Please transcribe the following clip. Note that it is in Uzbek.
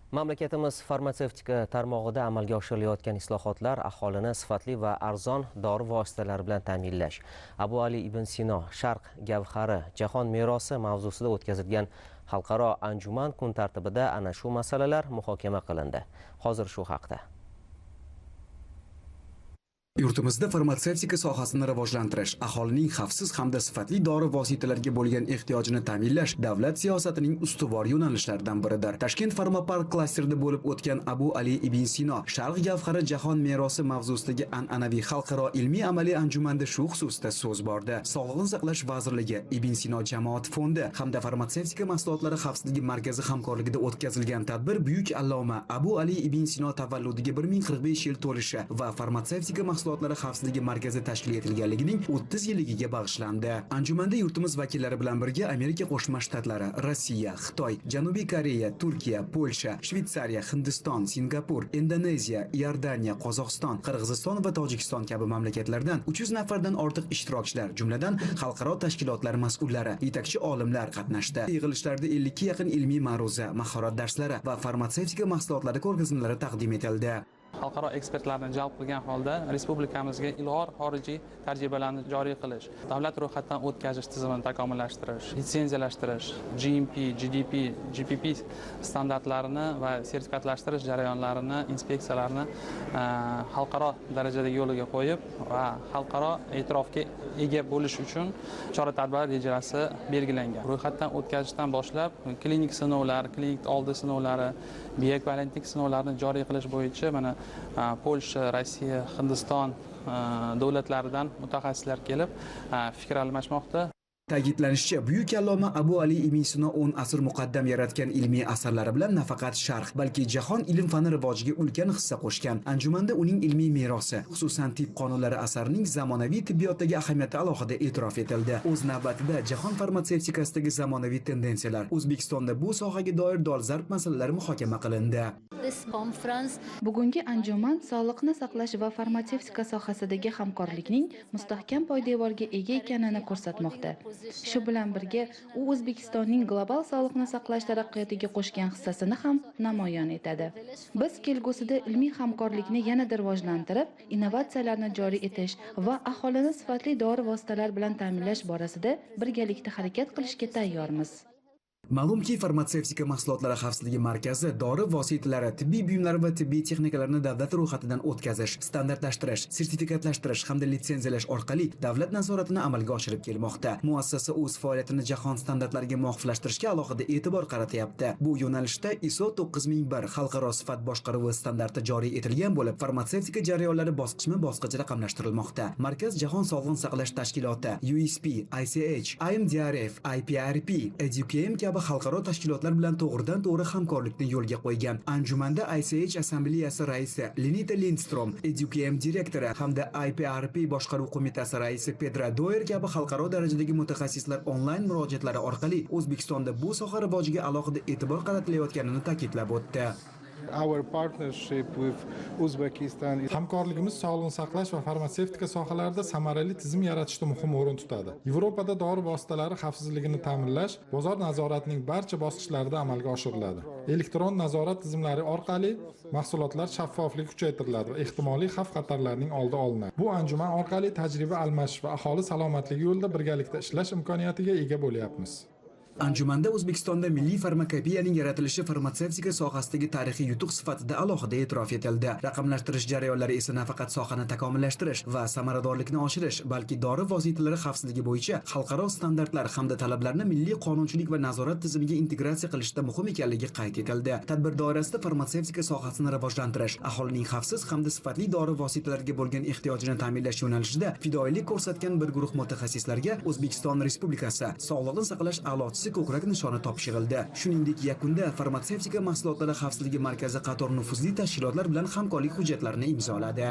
Mamlakatimiz farmatsevtika tarmog'ida amalga oshirilayotgan islohotlar aholini sifatli va arzon dori vositalari bilan ta'minlash. Abu Ali ibn Sino Sharq gavhari jahon merosi mavzusida o'tkazilgan xalqaro anjuman kun tartibida ana shu masalalar muhokama qilindi. Hozir shu haqda. Yurtimizda farmatsevtika sohasini rivojlantirish, aholining xavfsiz hamda sifatli dori vositalariga bo'lgan ehtiyojini ta'minlash davlat siyosatining ustuvor yo'nalishlaridan biridir. Toshkent Farmapark klasterida bo'lib o'tgan Abu Ali ibn Sino Sharq gavhari jahon merosi mavzusidagi an'anaviy xalqaro ilmiy amaliy anjumanda shu xususda so'z bordi. Sog'liqni saqlash vazirligi, Ibn Sino jamoat fondi hamda farmatsevtika mahsulotlari xavfsizligi markazi hamkorligida o'tkazilgan tadbir buyuk alloma Abu Ali ibn Sino tavalludiga 1045 yil to'lishi va farmatsevtika mahsulotlari xavfsizligi markazi tashkil etilganligining 30 yilligiga bag'ishlandi. Anjumanda yurtimiz vakillari bilan birga Amerika Qo'shma Shtatlari, Rossiya, Xitoy, Janubiy Koreya, Turkiya, Polsha, Shvetsariya, Hindiston, Singapur, Indoneziya, Iordaniya, Qozog'iston, Qirg'iziston va Tojikiston kabi mamlakatlardan 300 nafardan ortiq ishtirokchilar, jumladan xalqaro tashkilotlar mas'ullari, yetakchi olimlar qatnashdi. Yig'ilishlarda 50 ga yaqin ilmiy ma'ruza, mahorat darslari va farmatsevtika mahsulotlari ko'rgazmalari taqdim etildi. Xalqaro ekspertlarni jalb qilgan holda respublikamizga ilg'or xorijiy tajribalarni joriy qilish, davlat ro'yxatdan o'tkazish tizimini takomillashtirish, litsenziyalashtirish, GMP, GDP, GPP standartlarini va sertifikatlashtirish jarayonlarini, inspeksiyalarni xalqaro darajadagi yo'liga qo'yib va xalqaro e'tirofga ega bo'lish uchun chora-tadbir rejasi belgilangan. Ro'yxatdan o'tkazishdan boshlab klinik sinovlar, klinik oldi sinovlari, biokvalentlik sinovlarini joriy qilish bo'yicha mana Polsha, Rossiya, Hindiston davlatlaridan mutaxassislar kelib fikr almashmoqda. Ta'kidlanishicha, buyuk alloma Abu Ali ibn Sino 10 asr muqaddam yaratgan ilmiy asarlari bilan nafaqat Sharq, balki jahon ilm fani rivojiga ulkan hissa qo'shgan. Anjumanda uning ilmiy merosi, xususan tib qonunlari asarining zamonaviy tibbiyotdagi ahamiyati alohida e'tirof etildi. O'z navbatida jahon farmatsevtikasidagi zamonaviy tendensiyalar, O'zbekistonda bu sohaga doir dolzarb masalalar muhokama qilindi. Bugungi anjuman sog'liqni saqlash va farmatsevtika sohasidagi hamkorlikning mustahkam poydevorga ega ekanini ko'rsatmoqda. Shu bilan birga u O'zbekistonning global sog'liqni saqlash taraqqiyotiga qo'shgan hissasini ham namoyon etadi. Biz kelgusida ilmiy hamkorlikni yanada rivojlantirib, innovatsiyalarni joriy etish va aholini sifatli dori vositalari bilan ta'minlash borasida birgalikda harakat qilishga tayyormiz. Ma'lumki, farmatsevtika mahsulotlari xavfsizligi markazi dori vositalari, tibbiy buyumlar va tibbiy texnikalarni davlat ro'yxatidan o'tkazish, standartlashtirish, sertifikatlashtirish hamda litsenziyalash orqali davlat nazoratini amalga oshirib kelmoqda. Muassasa o'z faoliyatini jahon standartlariga muvofiqlashtirishga alohida e'tibor qaratyapti. Bu yo'nalishda ISO 9001 xalqaro sifat boshqaruvi standarti joriy etilgan bo'lib, farmatsevtika jarayonlari bosqichma-bosqich raqamlashtirilmoqda. Markaz Jahon sog'liqni saqlash tashkiloti, USP, ICH, IMDRF, IPRP, EduCAM kabi xalqaro tashkilotlar bilan to'g'ridan-to'g'ri hamkorlikni yo'lga qo'ygan. Anjumanda ICH assambleyasi raisi Lenita Lindstrom, EduCAM direktori hamda IPRP boshqaruv qo'mitasi raisi Pedro Doyer kabi xalqaro darajadagi mutaxassislar onlayn murojaatlari orqali O'zbekistonda bu soha rivojiga alohida e'tibor qaratilayotganini ta'kidlab o'tdi. Hamkorligimiz sog'liqni saqlash va farmatsevtika sohalarida samarali tizim yaratishda muhim o'rin tutadi. Yevropada dori vositalari xavfsizligini ta'minlash bozor nazoratining barcha bosqichlarida amalga oshiriladi. Elektron nazorat tizimlari orqali mahsulotlar shaffofligi kuchaytiriladi va ehtimoliy xavf-xatarlarning oldi olinadi. Bu anjuman orqali tajriba almashish va aholi salomatligi yo'lida birgalikda ishlash imkoniyatiga ega bo'lyapmiz. Anjumanda O'zbekistonda milliy farmakopiyaning yaratilishi farmatsevtika sohasidagi tarixiy yutuq sifatida alohida e'tirof etildi. Raqamlashtirish jarayonlari esa nafaqat sohani takomillashtirish va samaradorlikni oshirish, balki dori vositalari xavfsizligi bo'yicha xalqaro standartlar hamda talablarni milliy qonunchilik va nazorat tizimiga integratsiya qilishda muhim ekanligi qayd etildi. Tadbir doirasida farmatsevtika sohasini rivojlantirish, aholining xavfsiz hamda sifatli dori vositalariga bo'lgan ehtiyojini ta'minlash yo'nalishida fidoyilik ko'rsatgan bir guruh mutaxassislarga O'zbekiston Respublikasi Sog'liqni saqlash a'lochisi ko'krak nishoni topshirildi. Shuningdek, yakunda farmatsevtika mahsulotlari xavfsizligi markazi qator nufuzli tashkilotlar bilan hamkorlik hujjatlarini imzoladi.